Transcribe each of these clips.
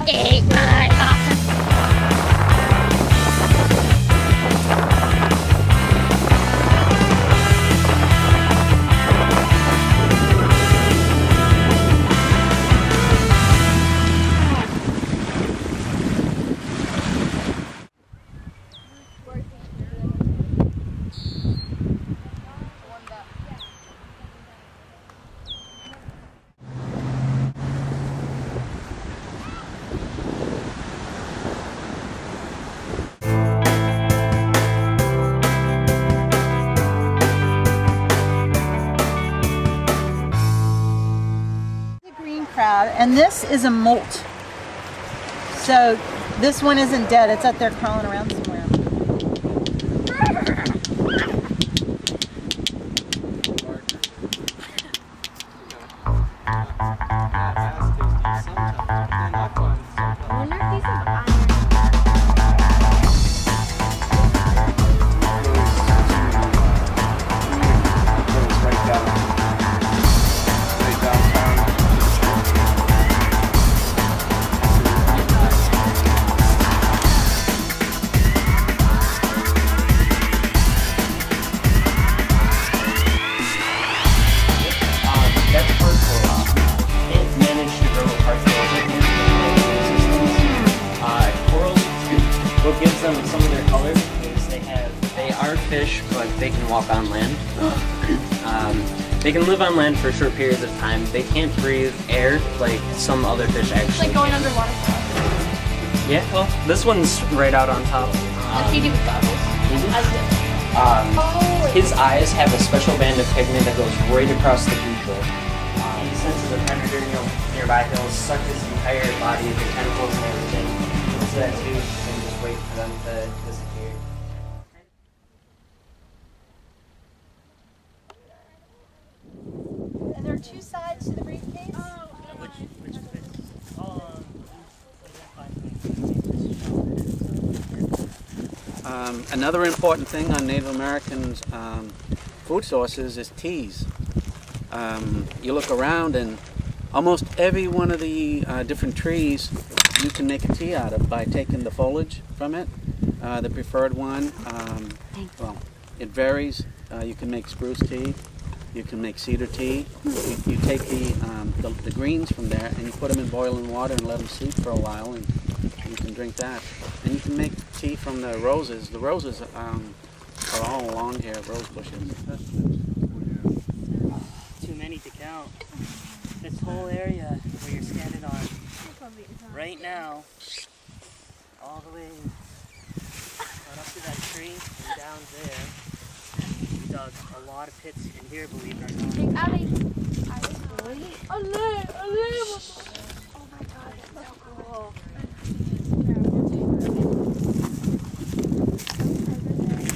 Eat my crab, and this is a molt. So this one isn't dead, it's up there crawling around somewhere. What gives them some of their color is they are fish, but they can walk on land. They can live on land for short periods of time. They can't breathe air like some other fish actually. It's like going underwater. Yeah, well, this one's right out on top. Does he do with goggles? His eyes have a special band of pigment that goes right across the pupil. He senses a predator nearby. He'll suck his entire body, the tentacles and everything, into that tube and just wait for them to disappear. And there are two sides to the briefcase? Which another important thing on Native Americans' food sources is teas. You look around and almost every one of the different trees you can make a tea out of by taking the foliage from it. The preferred one, well, it varies. You can make spruce tea, you can make cedar tea. You take the greens from there and you put them in boiling water and let them steep for a while, and you can drink that. And you can make tea from the roses. The roses are all along here, rose bushes. Too many to count. This whole area where you're standing on right now, all the way right up to that tree and down there, we dug a lot of pits in here, believe it or not. Oh my god, that's so cool.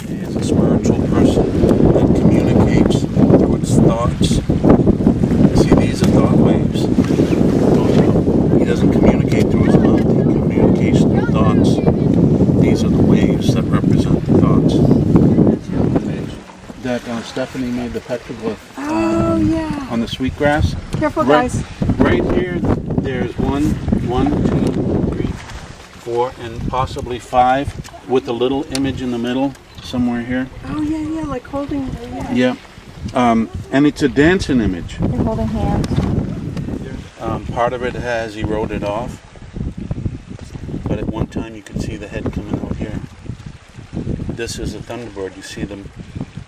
He is a spiritual person that communicates through its thoughts. See, these are thought waves. He doesn't communicate through his mouth, he communicates through thoughts. These are the waves that represent the thoughts. That Stephanie made the petroglyph on the sweetgrass. Careful, guys. Right here, there's one, two, three, four, and possibly 5 with a little image in the middle somewhere here. Oh yeah, like holding. Yeah. And it's a dancing image. They're holding hands. Part of it has eroded off, but at one time you can see the head coming out here. This is a thunderbird. You see them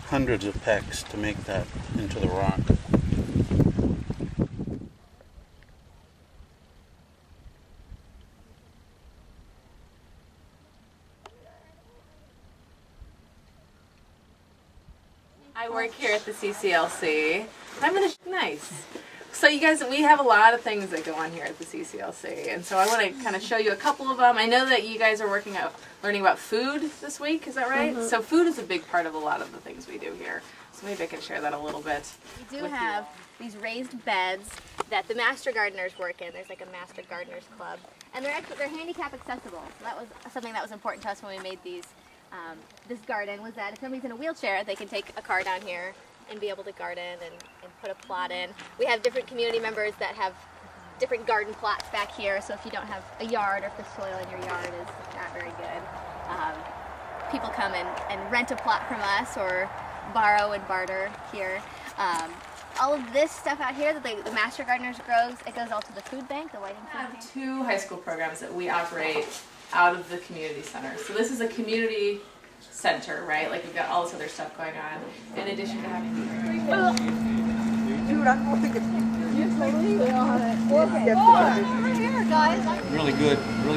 hundreds of pecks to make that into the rock. I work here at the CCLC. I'm gonna nice. So you guys, we have a lot of things that go on here at the CCLC, and so I want to kind of show you a couple of them. I know that you guys are learning about food this week. Is that right? Mm-hmm. So food is a big part of a lot of the things we do here. So maybe I can share that a little bit. We do have these raised beds that the master gardeners work in. There's like a master gardeners club, and they're handicap accessible. So that was something that was important to us when we made these. This garden was that if somebody's in a wheelchair, they can take a car down here and be able to garden and put a plot in. We have different community members that have different garden plots back here, so if you don't have a yard or if the soil in your yard is not very good, people come and rent a plot from us or borrow and barter here. All of this stuff out here that the Master Gardeners grows, it goes all to the food bank, the Whiting Food Bank. We have 2 high school programs that we operate out of the community center. So this is a community center, right? Like we've got all this other stuff going on in addition to having. Dude, I don't think it's. Really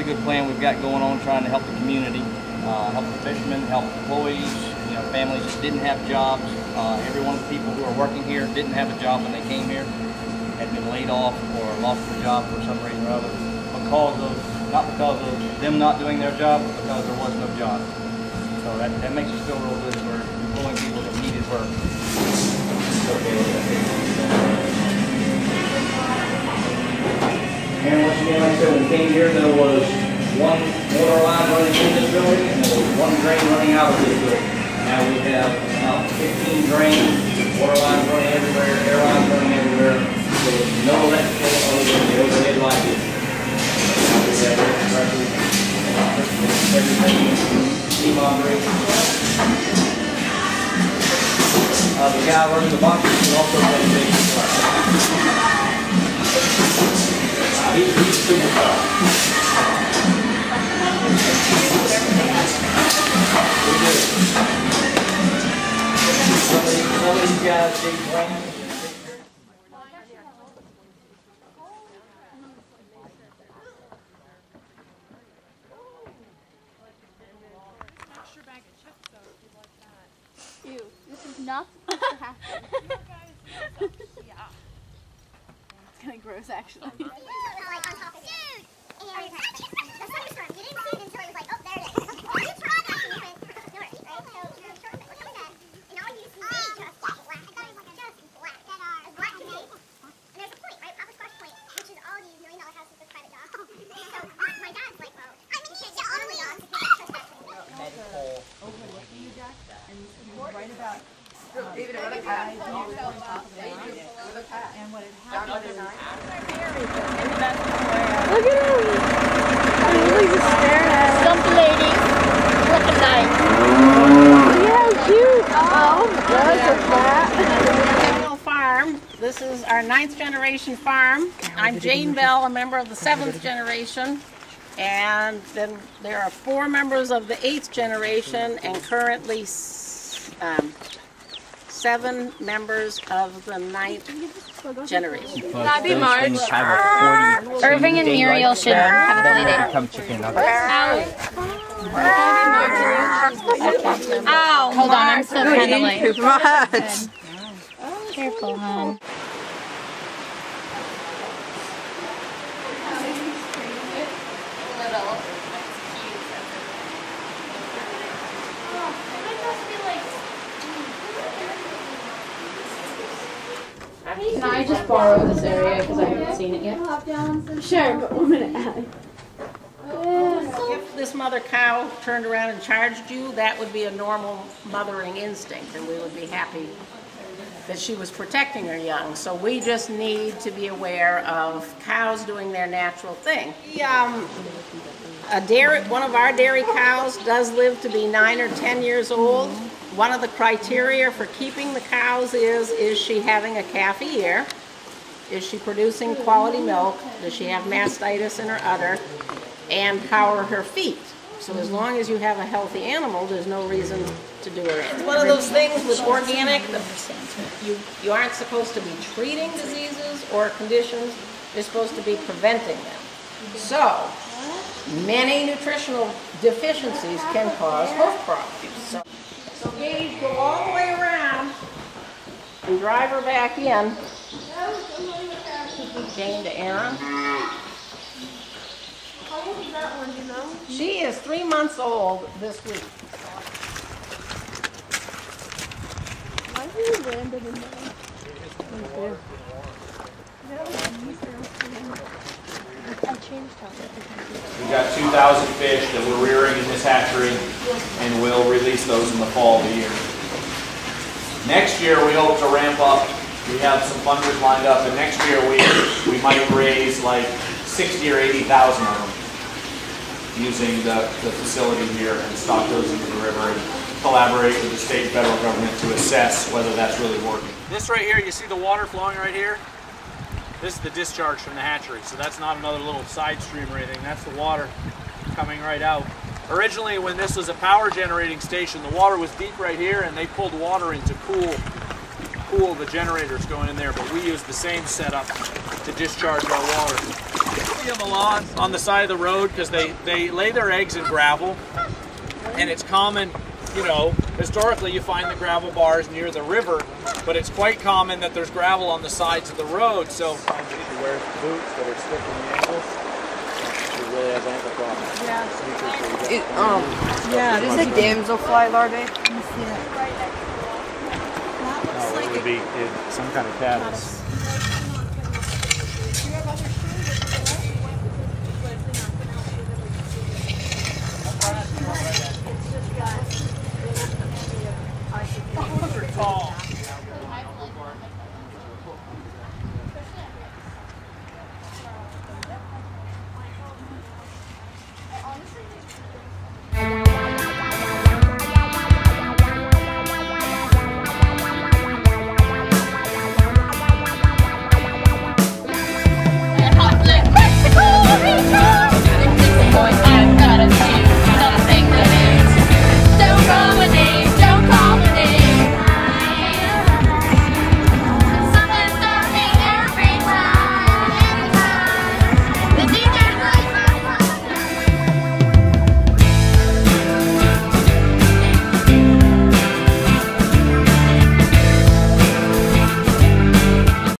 good plan we've got going on, trying to help the community, help the fishermen, help employees, you know, families that didn't have jobs. Every one of the people who are working here didn't have a job when they came here, had been laid off or lost their job for some reason or other, not because of them not doing their job, but because there was no job. So that makes us feel real good. We're employing people that needed work. And once again, like I said, when we came here, there was one water line running in this building and there was one drain running out of this building. Now we have about 15 drains, water lines running everywhere, air lines running everywhere. So there's no electrical other than the overhead lighting. Now we have air compressors, everything, steam operation. The guy running the boxes can also run the he's super fast. Some of these guys dig drains. Ew, this is not supposed to happen. It's kind of gross, actually. Like on top of it. Dude! And the thunderstorm, you didn't see it until it was like, oh, there it is. You tried that and you went north, right? So you're short, look at that. And all you see is just black. I thought it was just black. That are black and white. And there's a point, right? Papa Squash Point, which is all these $1 million houses with private dogs. So my dad's like, well, I mean, you can't get all the dogs if you can't touch that thing. Right about Even another cat. and what had happened. Look at him. I'm really just staring at him. Stump lady, looking nice. Yeah, cute. Oh, that's a Farm. This is our 9th generation farm. I'm Jane Bell, a member of the 7th generation. And then there are 4 members of the 8th generation and currently 7 members of the 9th generation. Happy March. Irving and Muriel should have a play date. Become chicken nuggets. Ow, hold on, I'm so kind of like. Careful, hon. Can I just borrow this area because I haven't seen it yet? Sure, but 1 minute. If this mother cow turned around and charged you, that would be a normal mothering instinct, and we would be happy that she was protecting her young. So we just need to be aware of cows doing their natural thing. One of our dairy cows does live to be 9 or 10 years old. One of the criteria for keeping the cows is she having a calf a year? Is she producing quality milk? Does she have mastitis in her udder? And how are her feet? So as long as you have a healthy animal, there's no reason to do it. It's one of those things with organic, you aren't supposed to be treating diseases or conditions, you're supposed to be preventing them. So, many nutritional deficiencies can cause hoof problems. So Gage, go all the way around and drive her back in. Jane to Aaron. How old is that one, you know? She is 3 months old this week. Why are you random in there? I changed how We've got 2,000 fish that we're rearing in this hatchery, and we'll release those in the fall of the year. Next year, we hope to ramp up We have some funders lined up, and next year we might raise like 60 or 80,000 of them using the facility here and stock those into the river and collaborate with the state and federal government to assess whether that's really working. This right here, you see the water flowing right here? This is the discharge from the hatchery, so that's not another little side stream or anything. That's the water coming right out. Originally, when this was a power generating station, the water was deep right here, and they pulled water in to cool the generators going in there, but we use the same setup to discharge our water. See them on the side of the road because they lay their eggs in gravel, and it's common, you know, historically you find the gravel bars near the river, but it's quite common that there's gravel on the sides of the road, so he wears boots that are stiff in the ankles. He really has ankle problems. Yeah. Is it damselfly larvae? Let me see it. No, it would be some kind of caddis.